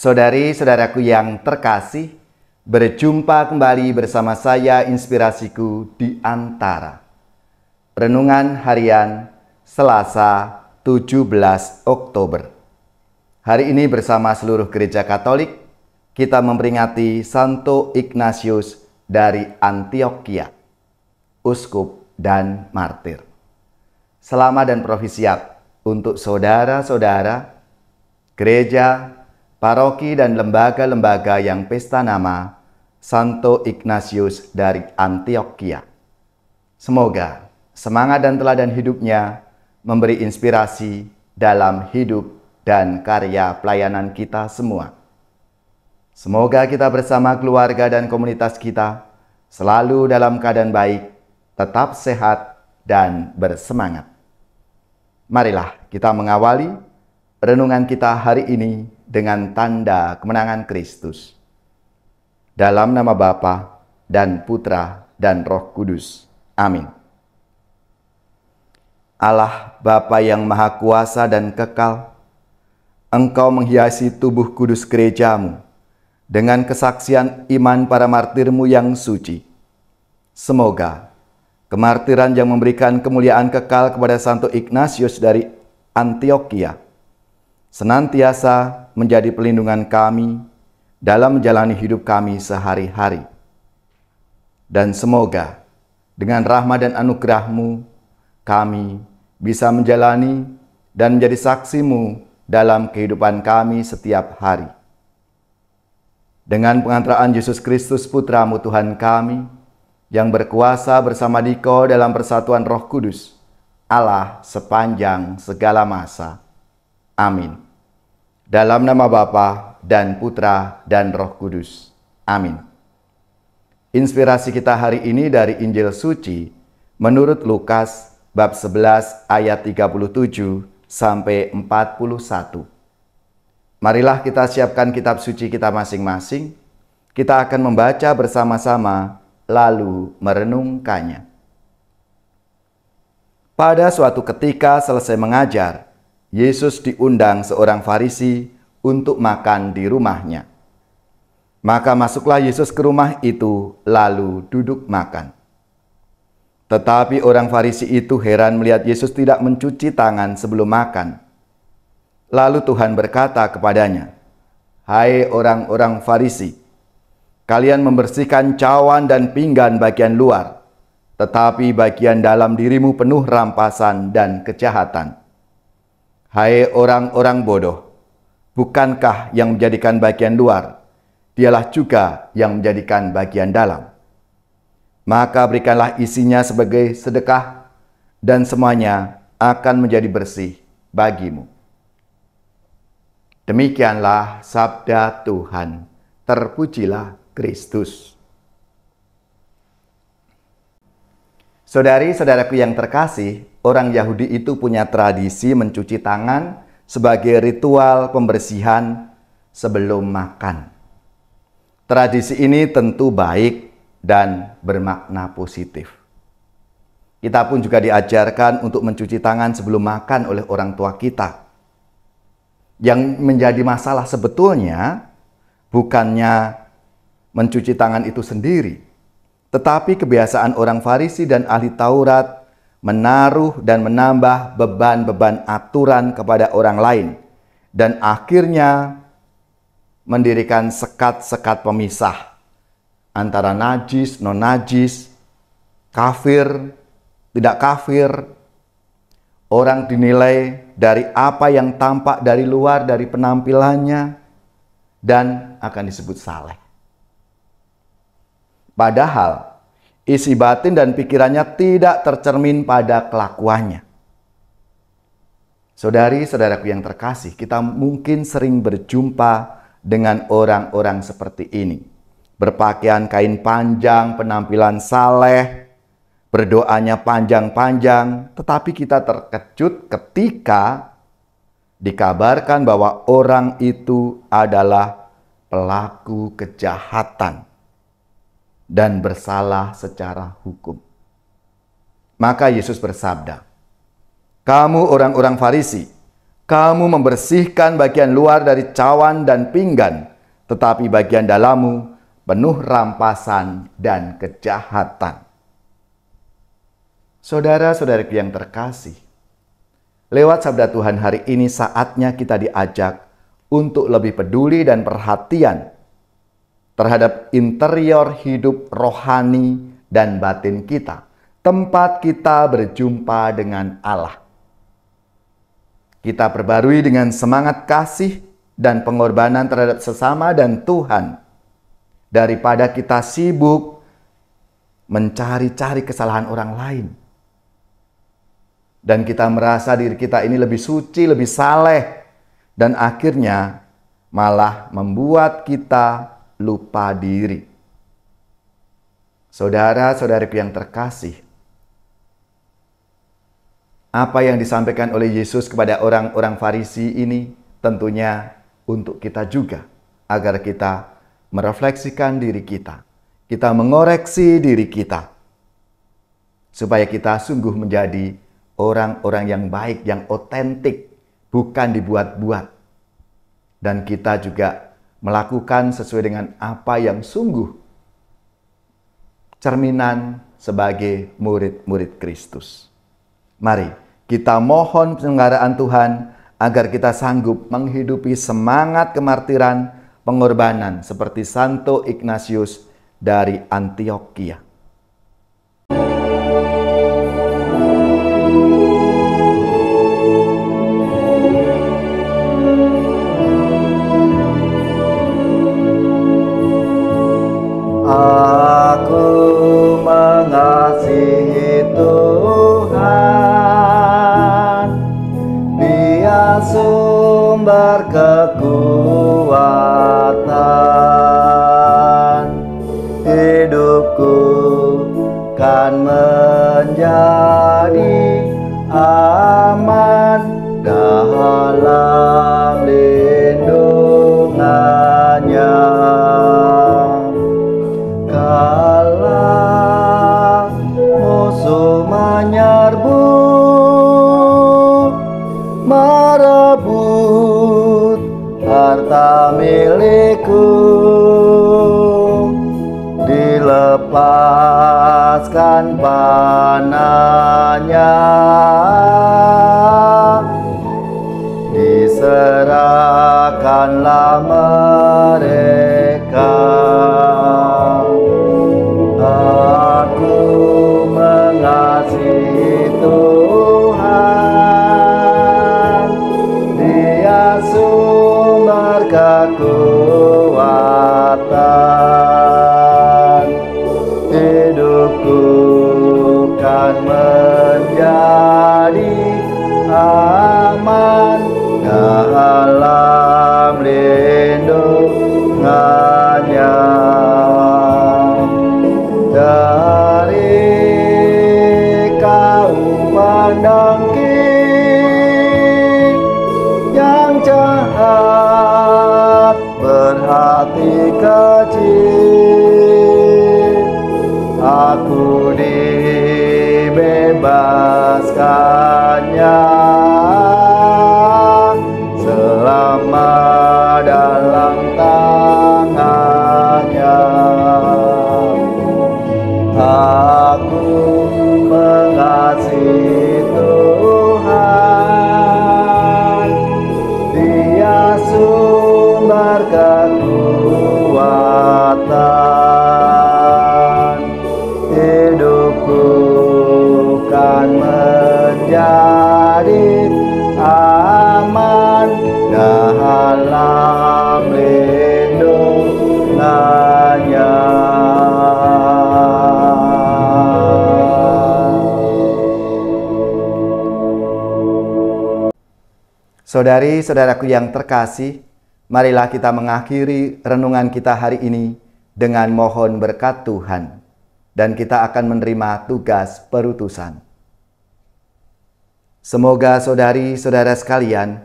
Saudari-saudaraku yang terkasih, berjumpa kembali bersama saya Inspirasiku di Antara. Renungan Harian Selasa 17 Oktober. Hari ini bersama seluruh gereja Katolik, kita memperingati Santo Ignatius dari Antioquia, uskup dan martir. Selamat dan profisiat untuk saudara-saudara, gereja, paroki dan lembaga-lembaga yang pesta nama Santo Ignatius dari Antioquia. Semoga semangat dan teladan hidupnya memberi inspirasi dalam hidup dan karya pelayanan kita semua. Semoga kita bersama keluarga dan komunitas kita selalu dalam keadaan baik, tetap sehat dan bersemangat. Marilah kita mengawali renungan kita hari ini dengan tanda kemenangan Kristus. Dalam nama Bapa dan Putra dan Roh Kudus. Amin. Allah Bapa yang Maha Kuasa dan Kekal, Engkau menghiasi tubuh kudus gerejamu dengan kesaksian iman para martirmu yang suci. Semoga kemartiran yang memberikan kemuliaan kekal kepada Santo Ignatius dari Antioquia senantiasa menjadi pelindungan kami dalam menjalani hidup kami sehari-hari. Dan semoga dengan rahmat dan anugerah-Mu, kami bisa menjalani dan menjadi saksi-Mu dalam kehidupan kami setiap hari. Dengan pengantaraan Yesus Kristus Putra-Mu Tuhan kami, yang berkuasa bersama Dikau dalam persatuan Roh Kudus, Allah sepanjang segala masa. Amin. Dalam nama Bapa dan Putra dan Roh Kudus. Amin. Inspirasi kita hari ini dari Injil Suci menurut Lukas bab 11 ayat 37 sampai 41. Marilah kita siapkan kitab suci kita masing-masing. Kita akan membaca bersama-sama lalu merenungkannya. Pada suatu ketika selesai mengajar, Yesus diundang seorang Farisi untuk makan di rumahnya. Maka masuklah Yesus ke rumah itu, lalu duduk makan. Tetapi orang Farisi itu heran melihat Yesus tidak mencuci tangan sebelum makan. Lalu Tuhan berkata kepadanya, "Hai orang-orang Farisi, kalian membersihkan cawan dan pinggan bagian luar, tetapi bagian dalam dirimu penuh rampasan dan kejahatan. Hai orang-orang bodoh, bukankah yang menjadikan bagian luar, dialah juga yang menjadikan bagian dalam? Maka berikanlah isinya sebagai sedekah, dan semuanya akan menjadi bersih bagimu." Demikianlah sabda Tuhan. Terpujilah Kristus. Saudari-saudaraku yang terkasih, orang Yahudi itu punya tradisi mencuci tangan sebagai ritual pembersihan sebelum makan. Tradisi ini tentu baik dan bermakna positif. Kita pun juga diajarkan untuk mencuci tangan sebelum makan oleh orang tua kita. Yang menjadi masalah sebetulnya bukannya mencuci tangan itu sendiri, tetapi kebiasaan orang Farisi dan ahli Taurat menaruh dan menambah beban-beban aturan kepada orang lain, dan akhirnya mendirikan sekat-sekat pemisah antara najis, non-najis, kafir, tidak kafir. Orang dinilai dari apa yang tampak dari luar, dari penampilannya, dan akan disebut saleh. Padahal isi batin dan pikirannya tidak tercermin pada kelakuannya. Saudari-saudaraku yang terkasih, kita mungkin sering berjumpa dengan orang-orang seperti ini. Berpakaian kain panjang, penampilan saleh, berdoanya panjang-panjang, tetapi kita terkejut ketika dikabarkan bahwa orang itu adalah pelaku kejahatan dan bersalah secara hukum. Maka Yesus bersabda, "Kamu orang-orang Farisi, Kamu membersihkan bagian luar dari cawan dan pinggan, tetapi bagian dalammu penuh rampasan dan kejahatan. Saudara-saudariku yang terkasih, lewat sabda Tuhan hari ini saatnya kita diajak untuk lebih peduli dan perhatian terhadap interior hidup rohani dan batin kita, tempat kita berjumpa dengan Allah. Kita perbarui dengan semangat kasih dan pengorbanan terhadap sesama dan Tuhan, daripada kita sibuk mencari-cari kesalahan orang lain. Dan kita merasa diri kita ini lebih suci, lebih saleh, dan akhirnya malah membuat kita lupa diri. Saudara-saudariku yang terkasih, apa yang disampaikan oleh Yesus kepada orang-orang Farisi ini tentunya untuk kita juga, agar kita merefleksikan diri kita mengoreksi diri kita, supaya kita sungguh menjadi orang-orang yang baik, yang otentik, bukan dibuat-buat. Dan kita juga melakukan sesuai dengan apa yang sungguh cerminan sebagai murid-murid Kristus. Mari kita mohon penyelenggaraan Tuhan agar kita sanggup menghidupi semangat kemartiran, pengorbanan seperti Santo Ignatius dari Antioquia. Aku mengasihi Tuhan, Dia sumber kekuatan. Hidupku kan menjadi aman dalam lindungannya. Kala musuh menyerbu, merebut harta milikku, dilepaskan panahnya, diserahkanlah mereka. Aku mengasihi Tuhan, Dia sumber kekuatan. Hidupku kan menjadi aman dalam lindungannya. Dari kaum pendengki yang jahat, berhati kecil, aku dibebaskannya selama dalam tangannya. Aku mengasihi Tuhan, Dia sumber kekuatan. Hidupku kan menjadi aman dalam lindungannya. Saudari-saudaraku yang terkasih, marilah kita mengakhiri renungan kita hari ini dengan mohon berkat Tuhan, dan kita akan menerima tugas perutusan. Semoga saudari-saudara sekalian,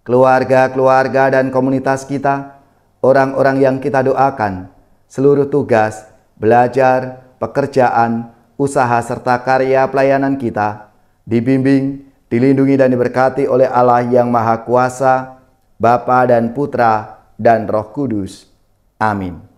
keluarga-keluarga dan komunitas kita, orang-orang yang kita doakan, seluruh tugas, belajar, pekerjaan, usaha serta karya pelayanan kita, dibimbing, dilindungi dan diberkati oleh Allah yang Maha Kuasa, Bapa dan Putra dan Roh Kudus. Amin.